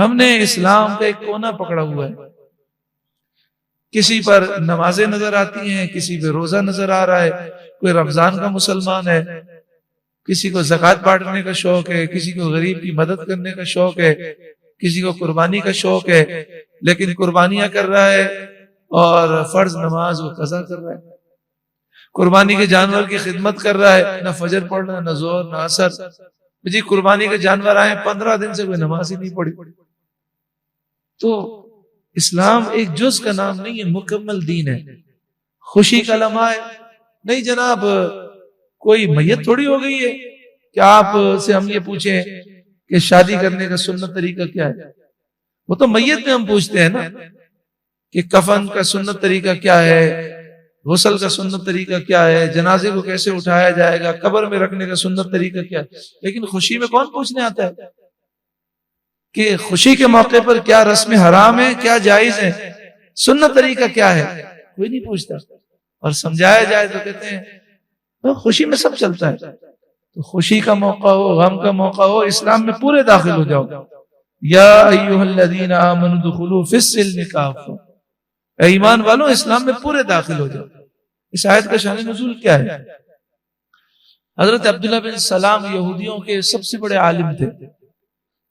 ہم نے اسلام کا ایک کونا پکڑا ہوا ہے، کسی پر نمازیں نظر آتی ہیں، کسی پہ روزہ نظر آ رہا ہے، کوئی رمضان کا مسلمان ہے، کسی کو زکوٰۃ بانٹنے کا شوق ہے، کسی کو غریب کی مدد کرنے کا شوق ہے، کسی کو قربانی کا شوق ہے، لیکن قربانیاں کر رہا ہے اور فرض نماز وہ قضا کر رہا ہے، قربانی کے جانور کی خدمت کر رہا ہے، نہ فجر پڑھ رہا ہے، نہ ظہر نہ عصر، جی قربانی کے جانور آئے 15 دن سے کوئی نماز ہی نہیں پڑھی۔ تو اسلام ایک جز کا نام نہیں ہے، مکمل دین ہے۔ خوشی کا لمحہ ہے نہیں جناب، کوئی میت تھوڑی ہو گئی ہے کہ آپ سے ہم یہ پوچھیں کہ شادی کرنے کا سنت طریقہ کیا ہے، وہ تو میت میں ہم پوچھتے ہیں نا کہ کفن کا سنت طریقہ کیا ہے، غسل کا سنت طریقہ کیا ہے، جنازے کو کیسے اٹھایا جائے گا، قبر میں رکھنے کا سنت طریقہ کیا ہے، لیکن خوشی میں کون پوچھنے آتا ہے کہ خوشی کے موقع پر کیا رسم حرام ہے، کیا جائز ہے، سنت طریقہ کیا ہے، کوئی نہیں پوچھتا، اور سمجھایا جائے تو کہتے ہیں خوشی میں سب چلتا ہے۔ تو خوشی کا موقع ہو، غم کا موقع ہو، اسلام میں پورے داخل ہو جاؤ۔ یا ایھا الذین آمنوا ادخلوا فی السلم کافہ، اے ایمان والوں اسلام میں پورے داخل ہو جاؤ۔ اس آیت کا شان نزول کیا ہے؟ حضرت عبداللہ بن سلام یہودیوں کے سب سے بڑے عالم تھے۔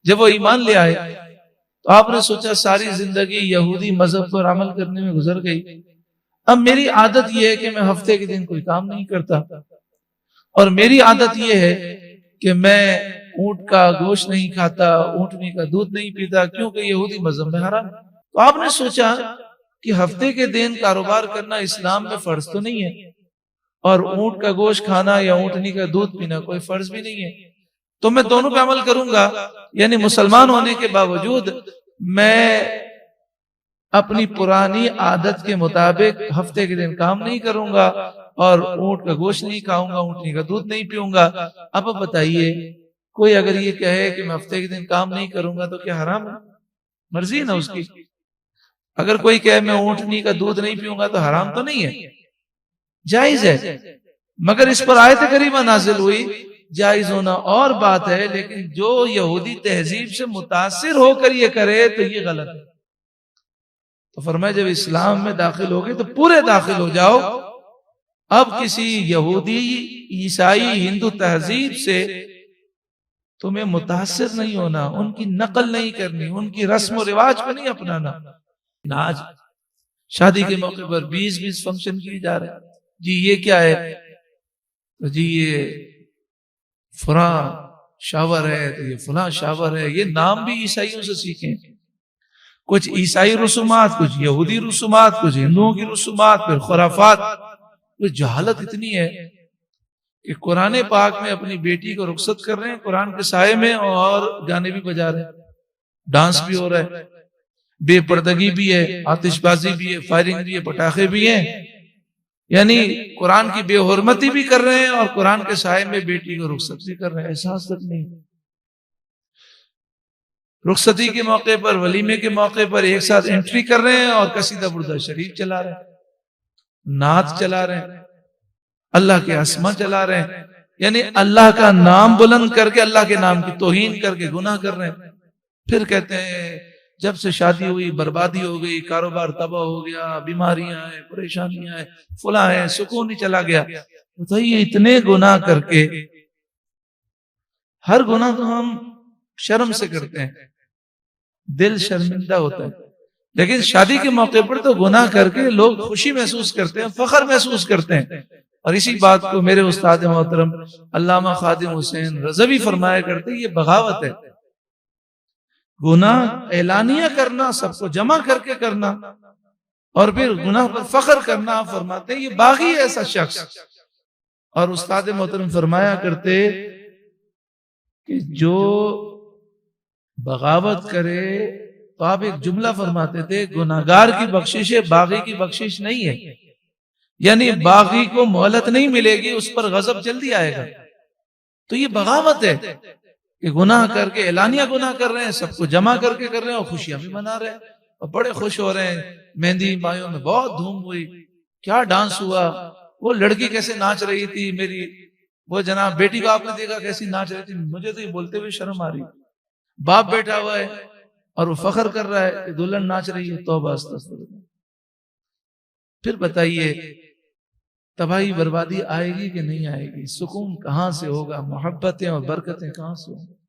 جب وہ ایمان لے آئے تو آپ نے سوچا ساری زندگی یہودی مذہب پر عمل کرنے میں گزر گئی، اب میری عادت یہ ہے کہ میں ہفتے کے دن کوئی کام نہیں کرتا، اور میری عادت یہ ہے کہ میں اونٹ کا گوشت نہیں کھاتا، اونٹنی کا دودھ نہیں پیتا، کیونکہ یہودی مذہب میں حرام ہے۔ تو آپ نے سوچا کہ ہفتے کے دن کاروبار کرنا اسلام میں فرض تو نہیں ہے، اور اونٹ کا گوشت کھانا یا اونٹنی کا دودھ پینا کوئی فرض بھی نہیں ہے، تو میں دونوں پہ عمل کروں گا، یعنی مسلمان ہونے کے باوجود میں اپنی پرانی عادت کے مطابق ہفتے کے دن کام نہیں کروں گا، اور اونٹ کا گوشت نہیں کھاؤں گا، اونٹنی کا دودھ نہیں پیوں گا۔ اب بتائیے کوئی اگر یہ کہے کہ میں ہفتے کے دن کام نہیں کروں گا تو کیا حرام ہے؟ مرضی ہے نا اس کی۔ اگر کوئی کہے میں اونٹنی کا دودھ نہیں پیوں گا تو حرام تو نہیں ہے، جائز ہے، مگر اس پر آیت کریمہ نازل ہوئی، جائز ہونا اور بات ہے، لیکن جو یہودی تہذیب سے متاثر ہو کر یہ کرے تو یہ غلط ہے۔ تو فرمایا جب اسلام میں داخل ہوگے تو پورے داخل ہو جاؤ، اب کسی یہودی، عیسائی، ہندو تہذیب سے تمہیں متاثر نہیں ہونا، ان کی نقل نہیں کرنی، ان کی رسم و رواج کو نہیں اپنانا۔ آج شادی کے موقع پر 20 فنکشن کیے جا رہے ہیں، جی یہ کیا ہے، تو جی یہ فلاں شاور ہے، تو یہ فلاں شاور ہے، یہ نام بھی عیسائیوں سے سیکھیں، کچھ عیسائی رسومات، کچھ یہودی رسومات، کچھ ہندوؤں کی رسومات، پھر خرافات۔ کچھ جہالت اتنی ہے کہ قرآن پاک میں اپنی بیٹی کو رخصت کر رہے ہیں قرآن کے سائے میں، اور گانے بھی بجا رہے ہیں، ڈانس بھی ہو رہا ہے، بے پردگی بھی ہے، آتش بازی بھی ہے، فائرنگ بھی ہے، پٹاخے بھی ہیں، یعنی قرآن کی بے حرمتی بھی کر رہے ہیں اور قرآن کے سائے میں بیٹی کو رخصت بھی کر رہے ہیں۔ احساس تک نہیں، رخصتی کے موقع پر، ولیمے کے موقع پر ایک ساتھ انٹری کر رہے ہیں اور قصیدہ بردہ شریف چلا رہے ہیں، نعت چلا رہے ہیں، اللہ کے اسما چلا رہے ہیں، یعنی اللہ کا نام بلند کر کے اللہ کے نام کی توہین کر کے گناہ کر رہے ہیں۔ پھر کہتے ہیں جب سے شادی ہوئی بربادی ہو گئی، کاروبار تباہ ہو گیا، بیماریاں ہیں، پریشانیاں ہیں، فلاں ہیں، سکون ہی چلا گیا۔ بتائیے اتنے گناہ کر کے، ہر گناہ تو ہم شرم سے کرتے ہیں، دل شرمندہ ہوتا ہے، لیکن شادی کے موقع پر تو گناہ کر کے لوگ خوشی محسوس کرتے ہیں، فخر محسوس کرتے ہیں۔ اور اسی بات کو میرے استاد محترم علامہ خادم حسین رضوی فرمایا کرتے، یہ بغاوت ہے، گناہ اعلانیہ کرنا، سب کو جمع کر کے کرنا، اور پھر گناہ پر فخر کرنا۔ آپ فرماتے ہیں یہ باغی ہے ایسا شخص۔ اور استاد محترم فرمایا کرتے کہ جو بغاوت کرے، تو آپ ایک جملہ فرماتے تھے، گناہگار کی بخشش ہے، باغی کی بخشش نہیں ہے، یعنی باغی کو مہلت نہیں ملے گی، اس پر غضب جلدی آئے گا۔ تو یہ بغاوت ہے کہ گناہ کر کے، اعلانیہ گناہ کر رہے ہیں، سب کو جمع کر کے کر رہے ہیں، اور خوشیاں بھی منا رہے ہیں، اور بڑے خوش ہو رہے ہیں۔ مہندی مایوں میں بہت دھوم ہوئی، کیا ڈانس ہوا، وہ لڑکی کیسے ناچ رہی تھی، میری وہ جناب بیٹی کو آپ نے دیکھا کیسی ناچ رہی تھی، مجھے تو یہ بولتے ہوئے شرم آ رہی، باپ بیٹھا ہوا ہے اور وہ فخر کر رہا ہے کہ دلہن ناچ رہی ہے، توبہ استغفر اللہ۔ پھر بتائیے تباہی بربادی آئے گی کہ نہیں آئے گی؟ سکون کہاں سے ہوگا؟ محبتیں اور برکتیں کہاں سے ہوں گی؟